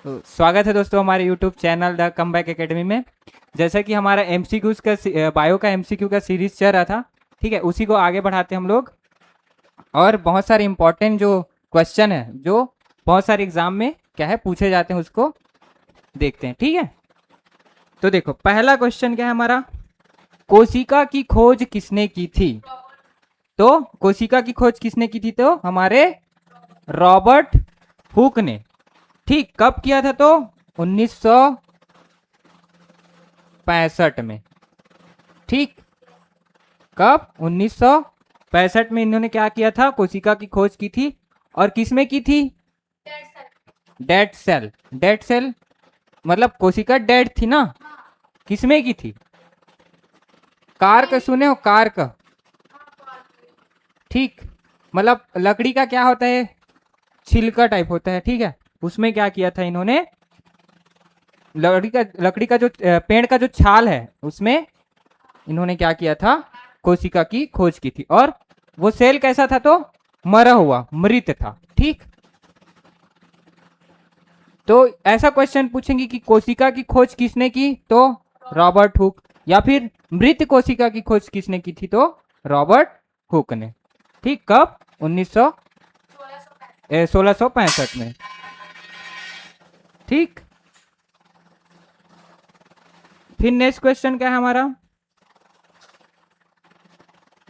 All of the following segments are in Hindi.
तो स्वागत है दोस्तों हमारे YouTube channel the comeback academy में। जैसा कि हमारा एमसीक्यूज का बायो का एमसीक्यू का सीरीज चल रहा था, ठीक है, उसी को आगे बढ़ाते हम लोग। और बहुत सारे इंपॉर्टेंट जो क्वेश्चन है जो बहुत सारे एग्जाम में क्या है पूछे जाते हैं उसको देखते हैं, ठीक है। तो देखो पहला क्वेश्चन क्या है हमारा, कोशिका की खोज किसने की थी। तो कोशिका की खोज किसने की थी, तो हमारे रॉबर्ट हुक ने। ठीक, कब किया था, तो 1965 में। ठीक, कब 1965 में इन्होंने क्या किया था, कोशिका की खोज की थी। और किसमें की थी, डेड सेल। डेड सेल मतलब कोशिका डेड थी ना, किसमें की थी, कार्क सुने हो, कार्क। ठीक, मतलब लकड़ी का क्या होता है, छिलका टाइप होता है, ठीक है, उसमें क्या किया था इन्होंने, लकड़ी का जो पेड़ का जो छाल है उसमें इन्होंने क्या किया था, कोशिका की खोज की थी। और वो सेल कैसा था, तो मरा हुआ, मृत था। ठीक, तो ऐसा क्वेश्चन पूछेंगे कि कोशिका की खोज किसने की, तो रॉबर्ट हुक। या फिर मृत कोशिका की खोज किसने की थी, तो रॉबर्ट हुक ने। ठीक, कब, 1665 में। ठीक, फिर नेक्स्ट क्वेश्चन क्या है हमारा,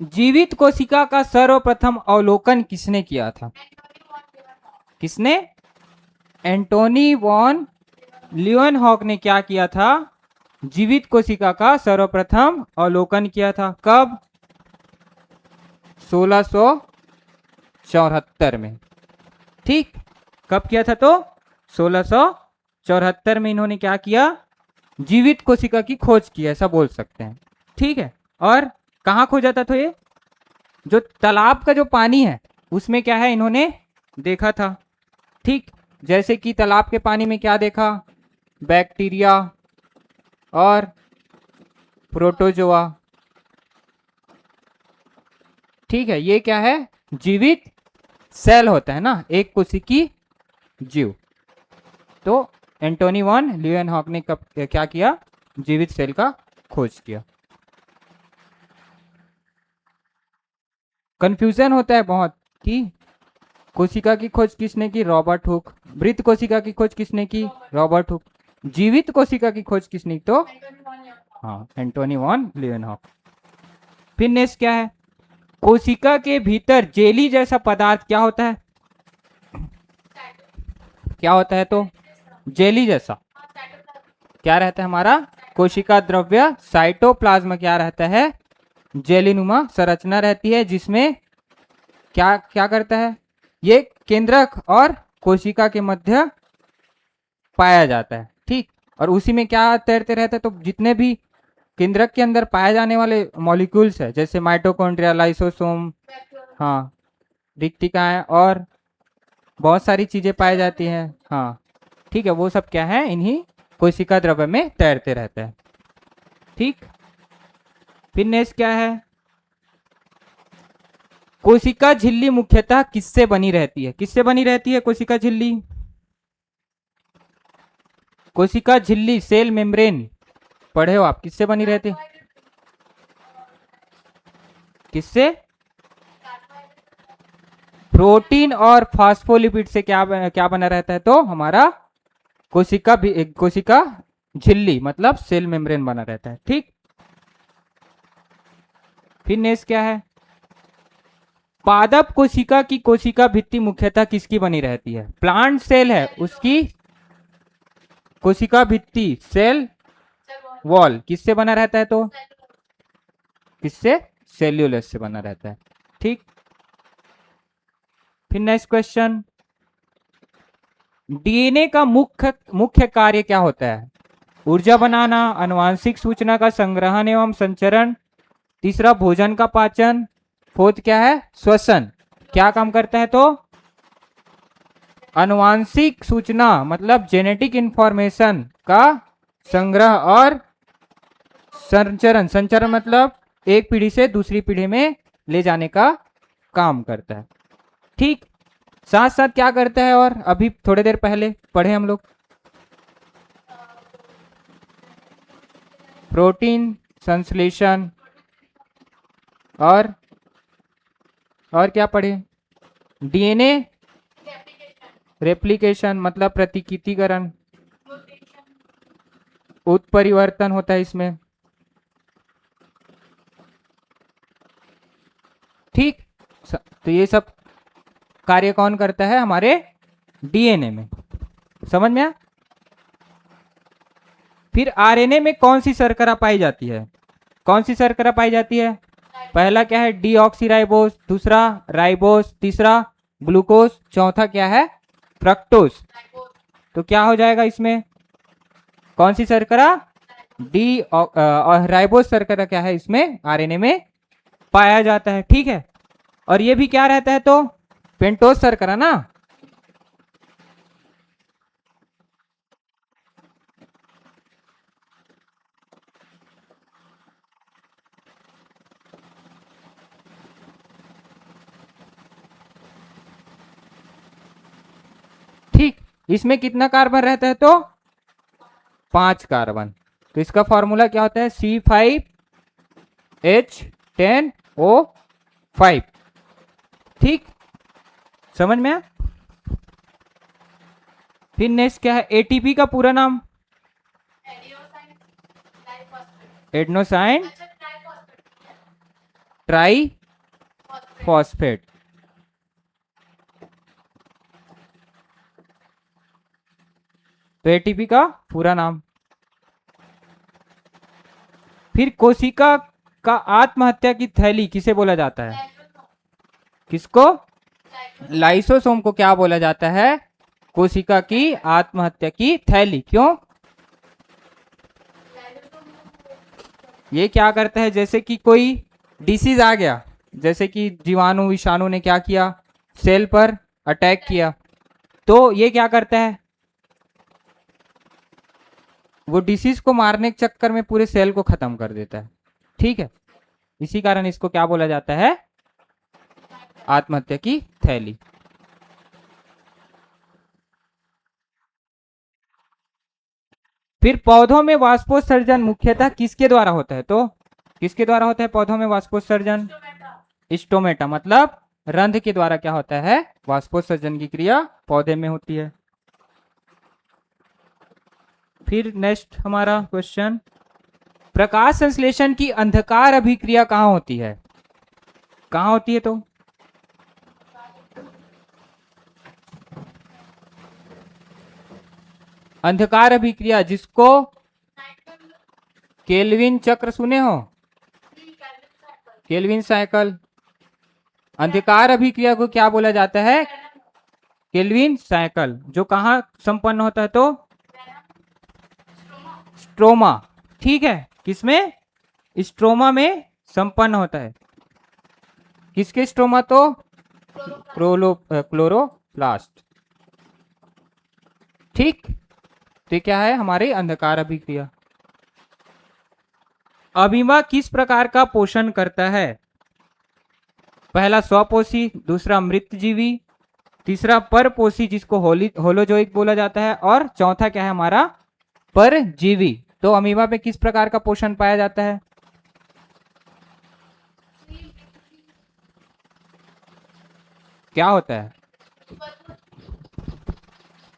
जीवित कोशिका का सर्वप्रथम अवलोकन किसने किया था। किसने, एंटोनी वॉन लियोनहॉक ने क्या किया था, जीवित कोशिका का सर्वप्रथम अवलोकन किया था। कब, 1674 में। ठीक, कब किया था, तो 1674 में इन्होंने क्या किया, जीवित कोशिका की खोज की, ऐसा बोल सकते हैं। ठीक है, और कहाँ खोजा था, तो ये जो तालाब का जो पानी है उसमें क्या है इन्होंने देखा था। ठीक, जैसे कि तालाब के पानी में क्या देखा, बैक्टीरिया और प्रोटोजोआ। ठीक है, ये क्या है, जीवित सेल होता है ना, एक कोशिकी जीव। तो एंटोनी वॉन लियोनहॉक ने कब क्या किया, जीवित सेल का खोज किया। कंफ्यूजन होता है बहुत कि कोशिका की खोज किसने की, रॉबर्ट हुक। मृत कोशिका की खोज किसने की, रॉबर्ट हुक। जीवित कोशिका की खोज किसने की, तो हाँ, एंटोनी वॉन लियोनहॉक। फिर नेक्स्ट क्या है, कोशिका के भीतर जेली जैसा पदार्थ क्या होता है, क्या होता है, तो जेली जैसा क्या रहता है हमारा, कोशिका द्रव्य साइटोप्लाज्म क्या रहता है, जेलीनुमा संरचना रहती है, जिसमें क्या क्या करता है, ये केंद्रक और कोशिका के मध्य पाया जाता है। ठीक, और उसी में क्या तैरते रहते हैं, तो जितने भी केंद्रक के अंदर पाए जाने वाले मॉलिक्यूल्स है, जैसे माइटोकॉन्ड्रिया, लाइसोसोम, हाँ, रिक्तिकाएं और बहुत सारी चीजें पाई जाती हैं। हाँ, ठीक है, वो सब क्या है, इन्हीं कोशिका द्रव्य में तैरते रहते हैं। ठीक, फिर नेक्स्ट क्या है, कोशिका झिल्ली मुख्यतः किससे बनी रहती है, किससे बनी रहती है कोशिका झिल्ली, कोशिका झिल्ली सेल मेम्ब्रेन पढ़े हो आप, किससे बनी रहती है, किससे, प्रोटीन और फास्फोलिपिड से क्या बना रहता है, तो हमारा कोशिका झिल्ली मतलब सेल मेम्ब्रेन बना रहता है। ठीक, फिर नेक्स्ट क्या है, पादप कोशिका की कोशिका भित्ति मुख्यतः किसकी बनी रहती है, प्लांट सेल है उसकी कोशिका भित्ति सेल वॉल किससे बना रहता है, तो किससे, सेल्यूलोज से बना रहता है। ठीक, फिर नेक्स्ट क्वेश्चन, डीएनए का मुख्य मुख्य कार्य क्या होता है, ऊर्जा बनाना, आनुवांशिक सूचना का संग्रहण एवं संचरण, तीसरा भोजन का पाचन, फोर्थ क्या है, श्वसन। क्या काम करता है, तो आनुवांशिक सूचना मतलब जेनेटिक इंफॉर्मेशन का संग्रह और संचरण, संचरण मतलब एक पीढ़ी से दूसरी पीढ़ी में ले जाने का काम करता है। ठीक, साथ साथ क्या करता है, और अभी थोड़ी देर पहले पढ़े हम लोग, प्रोटीन संश्लेषण और क्या पढ़े? डीएनए रेप्लिकेशन मतलब प्रतिकृतिकरण, उत्परिवर्तन होता है इसमें। ठीक, तो ये सब कार्य कौन करता है? हमारे डीएनए में। समझ में आया? फिर आरएनए में कौन सी शर्करा पाई जाती है? कौन सी शर्करा पाई जाती है? पहला क्या है? डीऑक्सीराइबोस, दूसरा राइबोस, तीसरा ग्लूकोज, चौथा क्या है? फ्रक्टोज। तो क्या हो जाएगा इसमें? कौन सी शर्करा? डी राइबोस शर्करा क्या है इसमें? आरएनए में पाया जाता है। ठीक है, और ये भी क्या रहता है? तो पेंटोज शर्करा ना। ठीक, इसमें कितना कार्बन रहता है? तो 5 कार्बन। तो इसका फॉर्मूला क्या होता है? C5H10O5। ठीक, समझ में आया? फिर नेक्स्ट क्या है? एटीपी का पूरा नाम? Adenosine try phosphate. तो एटीपी का पूरा नाम। फिर कोशिका का आत्महत्या की थैली किसे बोला जाता है? किसको? लाइसोसोम को क्या बोला जाता है? कोशिका की आत्महत्या की थैली। क्यों? ये क्या करता है? जैसे कि कोई डिसीज आ गया, जैसे कि जीवाणु विषाणु ने क्या किया? सेल पर अटैक किया, तो ये क्या करता है? वो डिसीज को मारने के चक्कर में पूरे सेल को खत्म कर देता है। ठीक है, इसी कारण इसको क्या बोला जाता है? आत्महत्या की थैली। फिर पौधों में वाष्पोत्सर्जन मुख्यतः किसके द्वारा होता है? तो किसके द्वारा होता है पौधों में वाष्पोत्सर्जन? स्टोमेटा मतलब रंध्र के द्वारा क्या होता है? वाष्पोत्सर्जन की क्रिया पौधे में होती है। फिर नेक्स्ट हमारा क्वेश्चन, प्रकाश संश्लेषण की अंधकार अभिक्रिया कहाँ होती है? कहाँ होती है? तो अंधकार अभिक्रिया, जिसको केल्विन चक्र सुने हो? Calvin cycle. अंधकार अभिक्रिया को क्या बोला जाता है? Calvin cycle. जो कहाँ संपन्न होता है? तो स्ट्रोमा। ठीक है, किसमें? स्ट्रोमा में संपन्न होता है। किसके स्ट्रोमा? तो क्लोरोप्लास्ट। ठीक, तो क्या है? हमारी अंधकार अभिक्रिया। अमीबा किस प्रकार का पोषण करता है? पहला स्वपोषी, दूसरा मृतजीवी, तीसरा परपोषी जिसको होलोजोइक बोला जाता है, और चौथा क्या है हमारा? परजीवी। तो अमीबा में किस प्रकार का पोषण पाया जाता है? क्या होता है?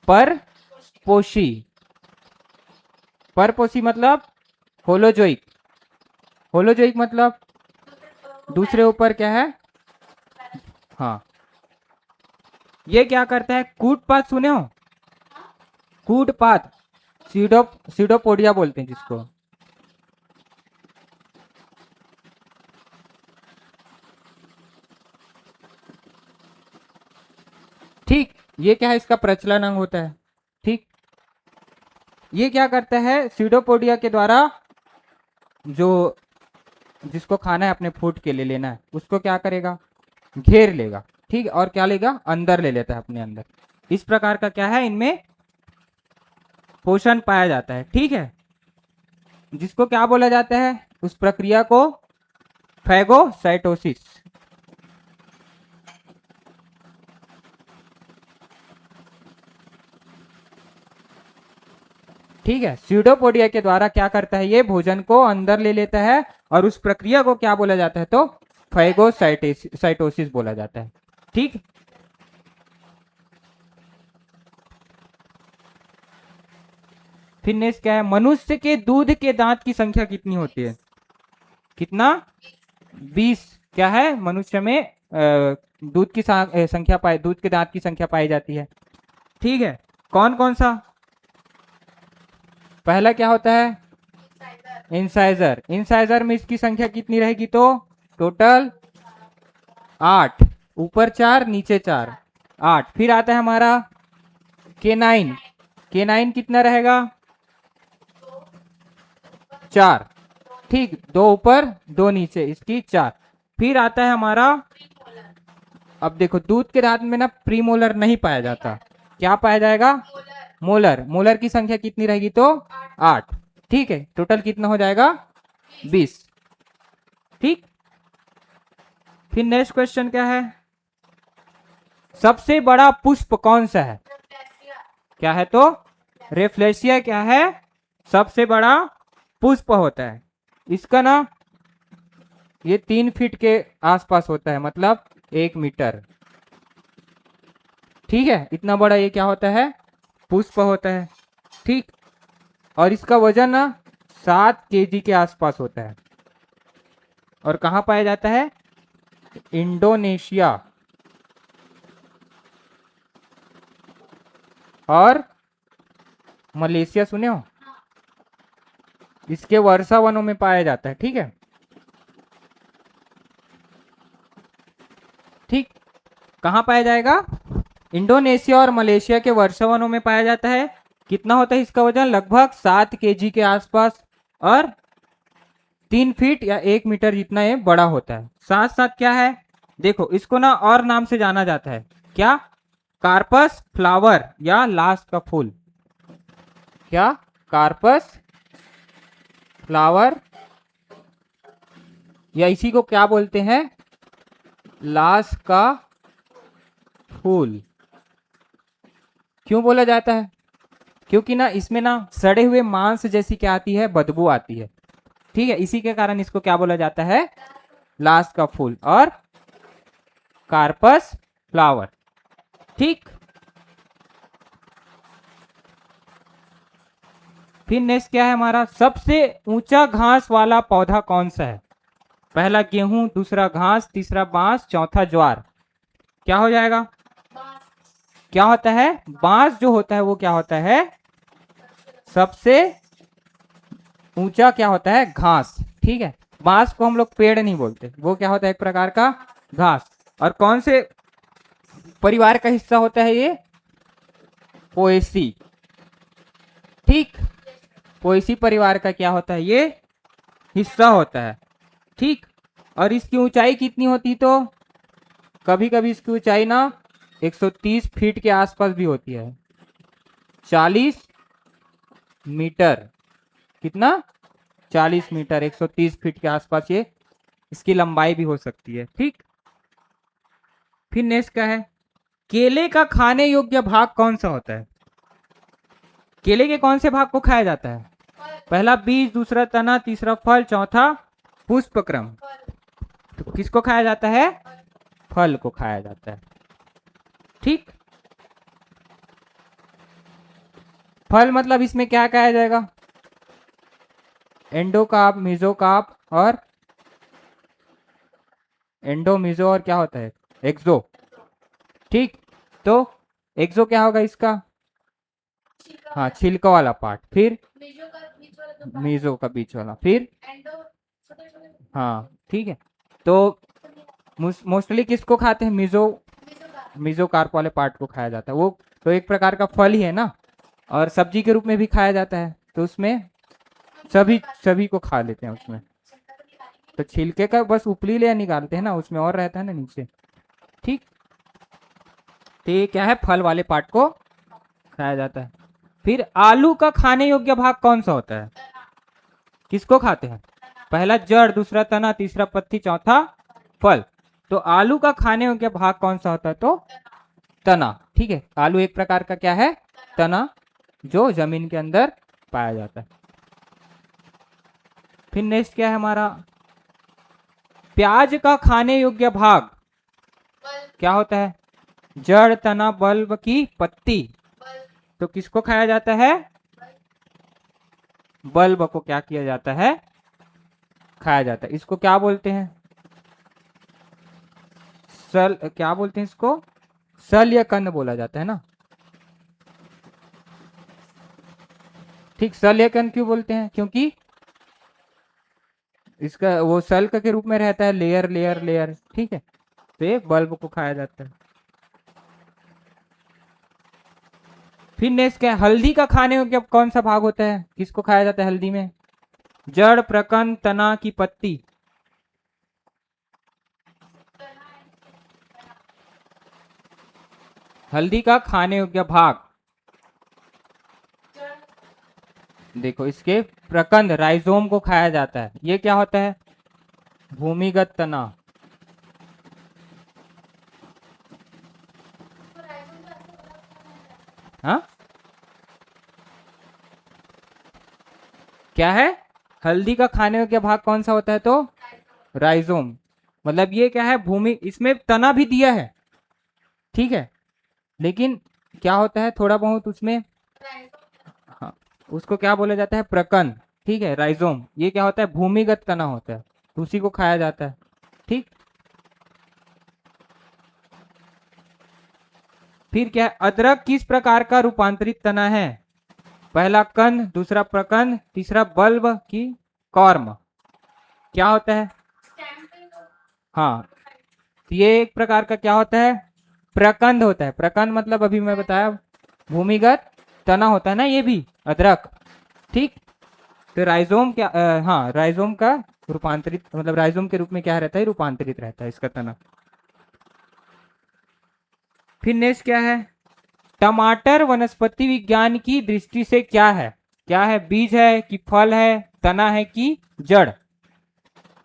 परपोषी। परपोषी मतलब होलोजोइक। होलोजोइक मतलब दूसरे ऊपर क्या है? हाँ, ये क्या करता है? कूटपात सुने हो? कूटपात, सीडोपोडिया बोलते हैं जिसको। ठीक, ये क्या है? इसका प्रचलन अंग होता है। ठीक, ये क्या करता है? सीडोपोडिया के द्वारा जो जिसको खाना है, अपने फूड के लिए लेना है, उसको क्या करेगा? घेर लेगा। ठीक, और क्या लेगा? अंदर ले लेता है अपने अंदर। इस प्रकार का क्या है? इनमें पोषण पाया जाता है। ठीक है, जिसको क्या बोला जाता है? उस प्रक्रिया को फैगोसाइटोसिस। ठीक है, स्यूडोपोडिया के द्वारा क्या करता है, ये भोजन को अंदर ले लेता है और उस प्रक्रिया को क्या बोला जाता है, तो फाइगोसाइटोसिस बोला जाता है। ठीक, फिर नेक्स्ट क्या है, मनुष्य के दूध के दांत की संख्या कितनी होती है, कितना, 20 क्या है मनुष्य में दूध की संख्या पाई, दूध के दांत की संख्या पाई जाती है। ठीक है, कौन कौन सा, पहला क्या होता है, इंसाइजर, इंसाइजर में इसकी संख्या कितनी रहेगी, तो टोटल 8, ऊपर 4 नीचे 4, 8। फिर आता है हमारा केनाइन, केनाइन कितना रहेगा, 4, ठीक, 2 ऊपर 2 नीचे, इसकी 4। फिर आता है हमारा, अब देखो दूध के दांत में ना प्रीमोलर नहीं पाया जाता, क्या पाया जाएगा, मोलर, मोलर की संख्या कितनी रहेगी, तो 8। ठीक है, टोटल कितना हो जाएगा, 20। ठीक, फिर नेक्स्ट क्वेश्चन क्या है, सबसे बड़ा पुष्प कौन सा है, क्या है, तो रेफ्लेशिया क्या है, सबसे बड़ा पुष्प होता है। इसका ना ये 3 फीट के आसपास होता है, मतलब 1 मीटर। ठीक है, इतना बड़ा ये क्या होता है, पुष्प होता है। ठीक, और इसका वजन ना 7 केजी के आसपास होता है, और कहाँ पाया जाता है, इंडोनेशिया और मलेशिया, सुने हो, इसके वर्षा वनों में पाया जाता है। ठीक है, ठीक, कहाँ पाया जाएगा, इंडोनेशिया और मलेशिया के वर्षा वनों में पाया जाता है। कितना होता है इसका वजन, लगभग 7 केजी के आसपास, और 3 फीट या 1 मीटर जितना ये बड़ा होता है। साथ साथ क्या है, देखो इसको ना और नाम से जाना जाता है, क्या, कार्पस फ्लावर या लाश का फूल, क्या, कार्पस फ्लावर, या इसी को क्या बोलते हैं, लाश का फूल। क्यों बोला जाता है, क्योंकि ना इसमें ना सड़े हुए मांस जैसी क्या आती है, बदबू आती है। ठीक है, इसी के कारण इसको क्या बोला जाता है, लाश का फूल और कार्पस फ्लावर। ठीक, फिर नेक्स्ट क्या है हमारा, सबसे ऊंचा घास वाला पौधा कौन सा है, पहला गेहूं, दूसरा घास, तीसरा बांस, चौथा ज्वार, क्या हो जाएगा, क्या होता है, बांस जो होता है वो क्या होता है, सबसे ऊंचा क्या होता है, घास। ठीक है, बांस को हम लोग पेड़ नहीं बोलते, वो क्या होता है, एक प्रकार का घास। और कौन से परिवार का हिस्सा होता है ये, पोएसी। ठीक, पोएसी परिवार का क्या होता है, ये हिस्सा होता है। ठीक, और इसकी ऊंचाई कितनी होती, तो कभी कभी इसकी ऊंचाई ना 130 फीट के आसपास भी होती है, 40 मीटर, कितना, 40 मीटर, 130 फीट के आसपास ये इसकी लंबाई भी हो सकती है। ठीक, फिर नेक्स्ट क्या है, केले का खाने योग्य भाग कौन सा होता है, केले के कौन से भाग को खाया जाता है, पहला बीज, दूसरा तना, तीसरा फल, चौथा पुष्पक्रम। तो किसको खाया जाता है, फल को खाया जाता है। ठीक, फल मतलब इसमें क्या खाया जाएगा, एंडोकार्प, मेसोकार्प और एंडो, मेसो और क्या होता है, एक्सो। ठीक, तो एक्सो क्या होगा इसका, हाँ छिलका वाला पार्ट, फिर मेसो का बीच वाला, फिर हाँ ठीक है, तो मोस्टली किसको खाते हैं, मेसोकार्प वाले पार्ट को खाया जाता है। वो तो एक प्रकार का फल ही है ना, और सब्जी के रूप में भी खाया जाता है, तो उसमें सभी सभी को खा लेते हैं उसमें। तो छिलके का बस ऊपरी लेयर निकालते हैं ना, उसमें और रहता है ना नीचे। ठीक, तो ये क्या है, फल वाले पार्ट को खाया जाता है। फिर आलू का खाने योग्य भाग कौन सा होता है, किसको खाते हैं, पहला जड़, दूसरा तना, तीसरा पत्ती, चौथा फल। तो आलू का खाने योग्य भाग कौन सा होता है, तो तना। ठीक है, आलू एक प्रकार का क्या है, तना, जो जमीन के अंदर पाया जाता है। फिर नेक्स्ट क्या है हमारा, प्याज का खाने योग्य भाग क्या होता है, जड़, तना, बल्ब की पत्ती। तो किसको खाया जाता है, बल्ब को क्या किया जाता है, खाया जाता है। इसको क्या बोलते हैं, सल, क्या बोलते हैं इसको, सल या कंद बोला जाता है ना। ठीक, सल या कंद क्यों बोलते हैं, क्योंकि इसका वो सल्क के रूप में रहता है, लेयर लेयर लेयर। ठीक है, तो ये बल्ब को खाया जाता है। फिर नेक्स्ट क्या है, हल्दी का खाने योग्य कौन सा भाग होता है, किसको खाया जाता है हल्दी में, जड़, प्रकंद, तना की पत्ती। हल्दी का खाने योग्य भाग, देखो इसके प्रकंद, राइजोम को खाया जाता है। ये क्या होता है, भूमिगत तना। हाँ, क्या है, हल्दी का खाने योग्य भाग कौन सा होता है, तो राइजोम। मतलब ये क्या है, भूमि, इसमें तना भी दिया है, ठीक है, लेकिन क्या होता है थोड़ा बहुत उसमें, हाँ, उसको क्या बोला जाता है, प्रकंद। ठीक है, राइजोम, ये क्या होता है, भूमिगत तना होता है, तो उसी को खाया जाता है। ठीक, फिर क्या है, अदरक किस प्रकार का रूपांतरित तना है, पहला कंद, दूसरा प्रकंद, तीसरा बल्ब की कॉर्म। क्या होता है, हाँ, तो ये एक प्रकार का क्या होता है, प्रकंद होता है। प्रकंद मतलब अभी मैं बताया, भूमिगत तना होता है ना ये भी, अदरक। ठीक, तो राइजोम क्या, हाँ, राइजोम का रूपांतरित, मतलब राइजोम के रूप में क्या रहता है, रूपांतरित रहता है इसका तना। फिर नेक्स्ट क्या है, टमाटर वनस्पति विज्ञान की दृष्टि से क्या है, बीज है कि फल है, तना है कि जड़,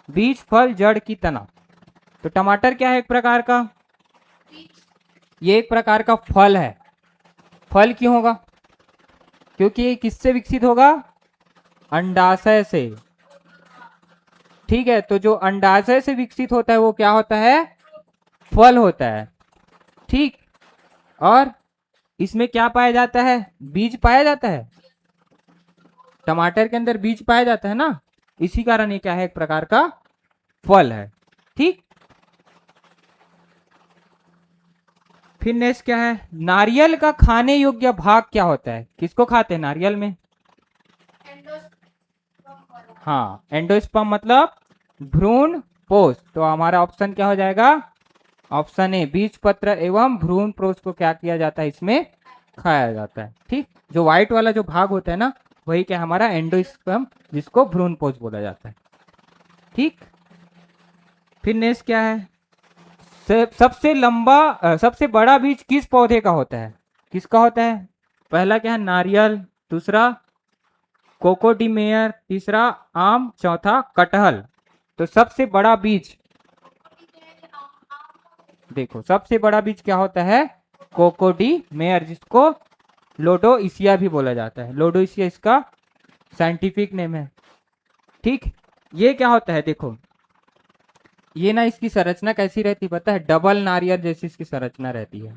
बीज, फल, जड़ की तना। तो टमाटर क्या है, एक प्रकार का, ये एक प्रकार का फल है। फल क्यों होगा, क्योंकि ये किससे विकसित होगा, अंडाशय से। ठीक है, तो जो अंडाशय से विकसित होता है वो क्या होता है, फल होता है। ठीक, और इसमें क्या पाया जाता है, बीज पाया जाता है, टमाटर के अंदर बीज पाया जाता है ना, इसी कारण ये क्या है, एक प्रकार का फल है। ठीक, फिर नेक्स्ट क्या है, नारियल का खाने योग्य भाग क्या होता है, किसको खाते हैं नारियल में, हाँ, एंडोस्पर्म मतलब भ्रूण पोष। तो हमारा ऑप्शन क्या हो जाएगा, ऑप्शन ए, बीज पत्र एवं भ्रूण पोष को क्या किया जाता है, इसमें खाया जाता है। ठीक, जो व्हाइट वाला जो भाग होता है ना, वही क्या हमारा एंडोस्पर्म, जिसको भ्रूण पोष बोला जाता है। ठीक, फिर नेक्स्ट क्या है, सबसे लंबा, सबसे बड़ा बीज किस पौधे का होता है, किसका होता है, पहला क्या है, नारियल, दूसरा कोकोडीमेयर, तीसरा आम, चौथा कटहल। तो सबसे बड़ा बीज, देखो सबसे बड़ा बीज क्या होता है, कोकोडीमेयर, जिसको लोडोइसिया भी बोला जाता है। लोडोइसिया इसका साइंटिफिक नेम है। ठीक, ये क्या होता है, देखो ये ना, इसकी संरचना कैसी रहती है पता है, डबल नारियल जैसी इसकी संरचना रहती है,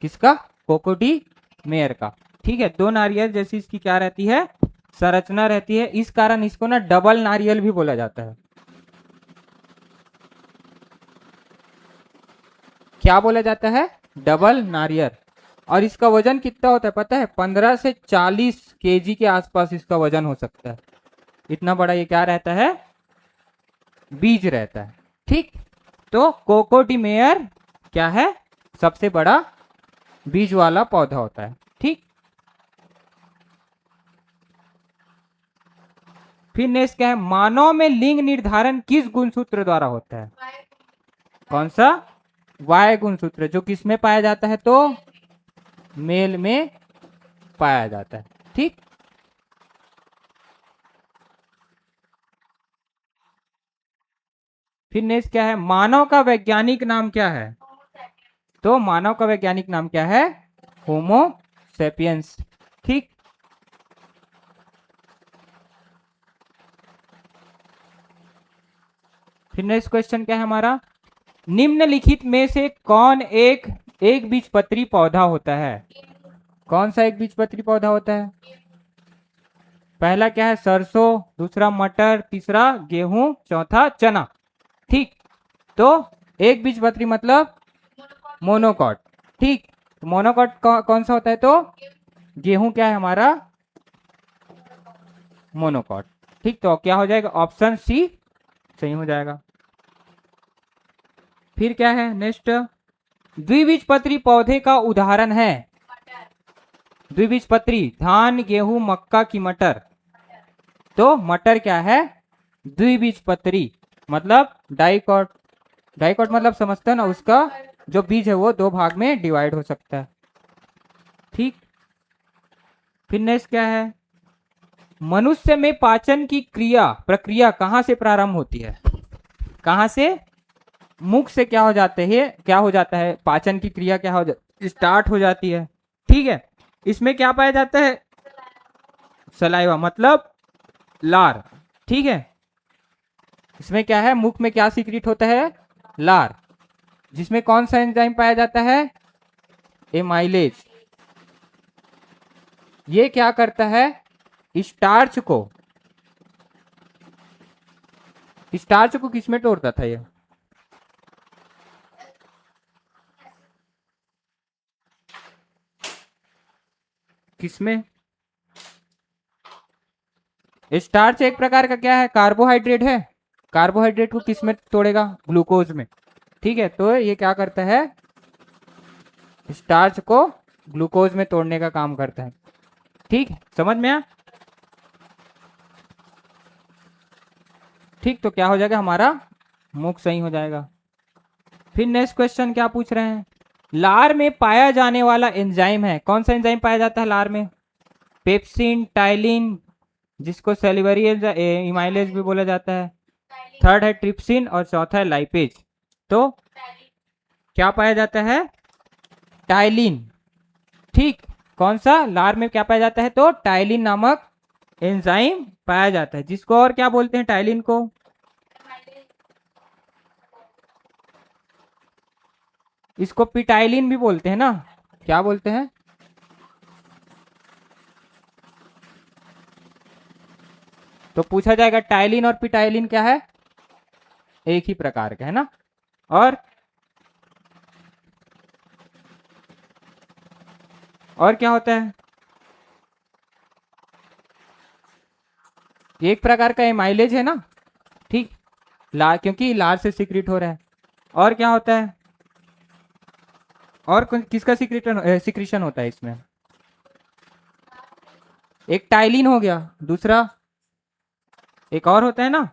किसका, कोकोडी मेयर का। ठीक है, दो नारियल जैसी इसकी क्या रहती है, संरचना रहती है, इस कारण इसको ना डबल नारियल भी बोला जाता है। क्या बोला जाता है, डबल नारियल। और इसका वजन कितना होता है पता है, 15 से 40 केजी के आसपास इसका वजन हो सकता है, इतना बड़ा ये क्या रहता है, बीज रहता है। ठीक, तो कोकोडीमेयर क्या है, सबसे बड़ा बीज वाला पौधा होता है। ठीक, फिर नेक्स्ट क्या है, मानव में लिंग निर्धारण किस गुणसूत्र द्वारा होता है, कौन सा, वाय गुणसूत्र, जो किस में पाया जाता है, तो मेल में पाया जाता है। ठीक, फिर नेक्स्ट क्या है, मानव का वैज्ञानिक नाम क्या है, तो मानव का वैज्ञानिक नाम क्या है, होमो सेपियंस। ठीक, फिर नेक्स्ट क्वेश्चन क्या है हमारा, निम्नलिखित में से कौन एक एक बीजपत्री पौधा होता है? कौन सा एक बीजपत्री पौधा होता है? पहला क्या है, सरसों, दूसरा मटर, तीसरा गेहूं, चौथा चना। ठीक, तो एक बीजपत्री मतलब मोनोकॉट। ठीक, तो मोनोकॉट कौन सा होता है? तो गेहूं क्या है हमारा? मोनोकॉट। ठीक, तो क्या हो जाएगा? ऑप्शन सी सही हो जाएगा। फिर क्या है नेक्स्ट, द्विबीजपत्री पौधे का उदाहरण है? द्विबीजपत्री, धान, गेहूं, मक्का की मटर। तो मटर क्या है? द्विबीजपत्री मतलब डाइकॉट। डाइकॉट मतलब समझते हो ना, उसका जो बीज है वो दो भाग में डिवाइड हो सकता है। ठीक, फिर नेक्स्ट क्या है, मनुष्य में पाचन की प्रक्रिया कहां से प्रारंभ होती है? कहां से? मुख से क्या हो जाते हैं, क्या हो जाता है, पाचन की क्रिया क्या हो स्टार्ट हो जाती है। ठीक है, इसमें क्या पाया जाता है? सलाइवा मतलब लार। ठीक है, इसमें क्या है, मुख में क्या सीक्रेट होता है? लार, जिसमें कौन सा एंजाइम पाया जाता है? एमाइलेज। ये क्या करता है? स्टार्च को किसमें तोड़ता था ये? किसमें? स्टार्च एक प्रकार का क्या है? कार्बोहाइड्रेट है। कार्बोहाइड्रेट को किसमें तोड़ेगा? ग्लूकोज में। ठीक है, तो ये क्या करता है? स्टार्च को ग्लूकोज में तोड़ने का काम करता है। ठीक है, समझ में आया? ठीक, तो क्या हो जाएगा हमारा? मुख सही हो जाएगा। फिर नेक्स्ट क्वेश्चन क्या पूछ रहे हैं, लार में पाया जाने वाला एंजाइम है, कौन सा एंजाइम पाया जाता है लार में? पेप्सिन, टाइलिन, जिसको सेलिवरी इमाइलेज भी बोला जाता है, थर्ड है ट्रिप्सिन और चौथा है लाइपेज। तो क्या पाया जाता है? टाइलिन। ठीक, कौन सा? लार में क्या पाया जाता है? तो टाइलिन नामक एंजाइम पाया जाता है, जिसको और क्या बोलते हैं? टाइलिन को इसको पिटाइलिन भी बोलते हैं ना। क्या बोलते हैं? तो पूछा जाएगा टाइलिन और पिटाइलिन क्या है? एक ही प्रकार का है ना। और क्या होता है? एक प्रकार का एमाइलेज है ना। ठीक, क्योंकि लार से सीक्रेट हो रहा है। और क्या होता है? और किसका सिक्रीशन होता है इसमें? एक टाइलिन हो गया, दूसरा एक और होता है ना,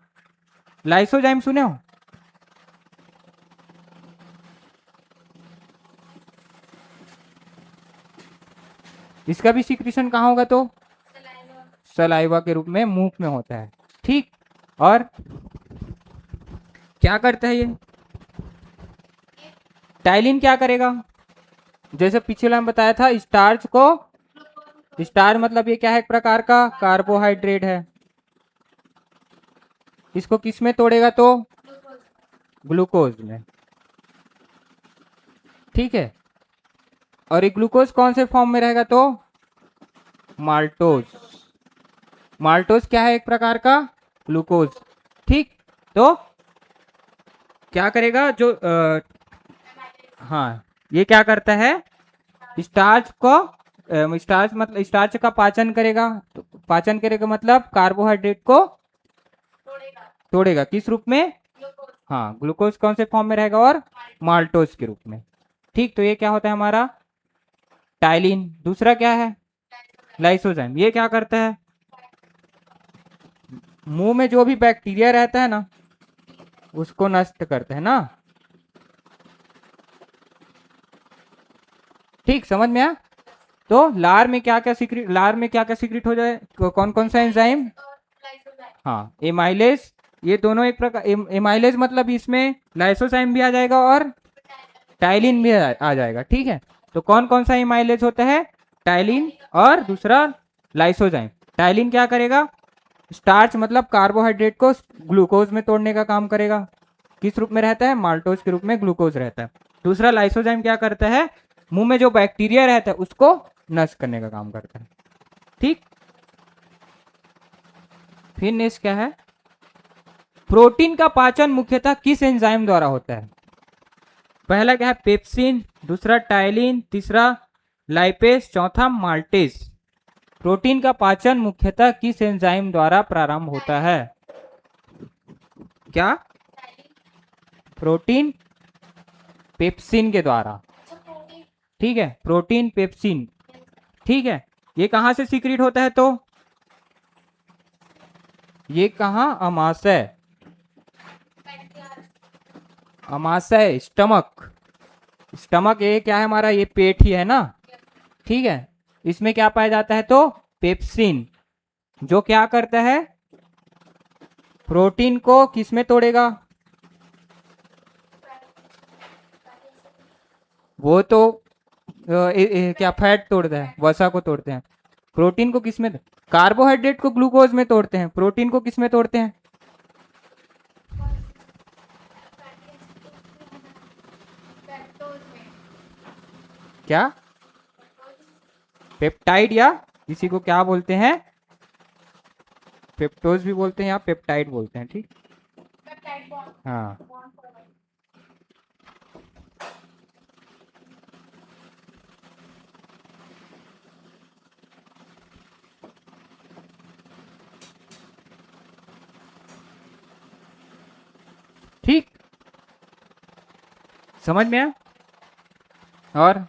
लाइसोजाइम, सुने हो? इसका भी सिक्रीशन कहाँ होगा? तो सलाइवा के रूप में मुंह में होता है। ठीक, और क्या करता है ये टाइलिन? क्या करेगा? जैसे पिछले में बताया था, स्टार्च मतलब ये क्या है? एक प्रकार का कार्बोहाइड्रेट है। इसको किस में तोड़ेगा? तो ग्लूकोज में। ठीक है, और ये ग्लूकोज कौन से फॉर्म में रहेगा? तो माल्टोज। माल्टोज क्या है? एक प्रकार का ग्लूकोज। ठीक, तो क्या करेगा जो हाँ, ये क्या करता है? स्टार्च का पाचन करेगा। तो पाचन करेगा मतलब कार्बोहाइड्रेट को तोड़ेगा, किस रूप में? हाँ, ग्लूकोज कौन से फॉर्म में रहेगा? और माल्टोज के रूप में। ठीक, तो ये क्या होता है हमारा? टाइलिन। दूसरा क्या है? लाइसोजाइम। ये क्या करता है? मुंह में जो भी बैक्टीरिया रहता है ना, उसको नष्ट करता है ना। ठीक, समझ में आया? तो लार में क्या क्या सीक्रेट हो जाए? कौन कौन सा एंजाइम? हाँ, एमाइलेज। ये दोनों एक प्रकार, एमाइलेज मतलब इसमें लाइसोजाइम भी आ जाएगा और टाइलिन भी आ जाएगा। ठीक है, तो कौन कौन सा एमाइलेज होता है? टाइलिन और दूसरा लाइसोजाइम। टाइलिन क्या करेगा? स्टार्च मतलब कार्बोहाइड्रेट को ग्लूकोज में तोड़ने का काम करेगा। किस रूप में रहता है, माल्टोज के रूप में ग्लूकोज रहता है। दूसरा लाइसोजाइम क्या करता है, मुंह में जो बैक्टीरिया रहता है उसको नष्ट करने का काम करता है। ठीक, फिर नेक्स्ट क्या है, प्रोटीन का पाचन मुख्यतः किस एंजाइम द्वारा होता है। पहला क्या है, पेप्सिन, दूसरा टाइलिन, तीसरा लाइपेज, चौथा माल्टेज। प्रोटीन का पाचन मुख्यतः किस एंजाइम द्वारा प्रारंभ होता है। क्या, प्रोटीन पेप्सिन के द्वारा। ठीक है, प्रोटीन पेप्सिन। ठीक है, ये कहां से सीक्रेट होता है, तो ये कहां, अमाशय, अमाशय, स्टमक। स्टमक ये क्या है हमारा, ये पेट ही है ना। ठीक है, इसमें क्या पाया जाता है, तो पेप्सिन, जो क्या करता है, प्रोटीन को किस में तोड़ेगा, वो तो क्या फैट तोड़ता है, वसा को तोड़ते हैं। प्रोटीन को किस में, कार्बोहाइड्रेट को ग्लूकोज में तोड़ते हैं, प्रोटीन को किस में तोड़ते हैं, क्या, पेप्टाइड, या किसी को क्या बोलते हैं, पेप्टोज भी बोलते हैं या पेप्टाइड बोलते हैं। ठीक, हाँ, ठीक, समझ में आया। और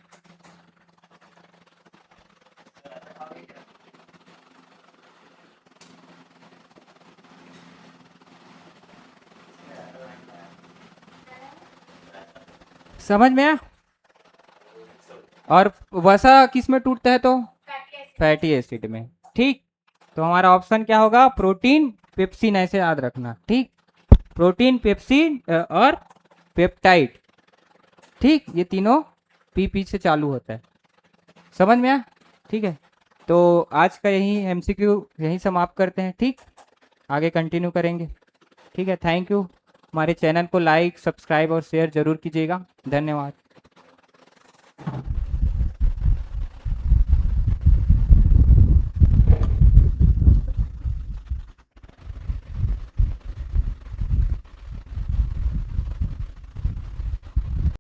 समझ में आया। और वसा किस में टूटता है, तो फैटी एसिड में। ठीक, तो हमारा ऑप्शन क्या होगा, प्रोटीन पेप्सिन, ऐसे याद रखना। ठीक, प्रोटीन पेप्सिन और पेप्टाइड। ठीक, ये तीनों पी से चालू होता है। समझ में आया। ठीक है, तो आज का यही एमसीक्यू यही समाप्त करते हैं। ठीक, आगे कंटिन्यू करेंगे। ठीक है, थैंक यू। हमारे चैनल को लाइक, सब्सक्राइब और शेयर जरूर कीजिएगा। धन्यवाद।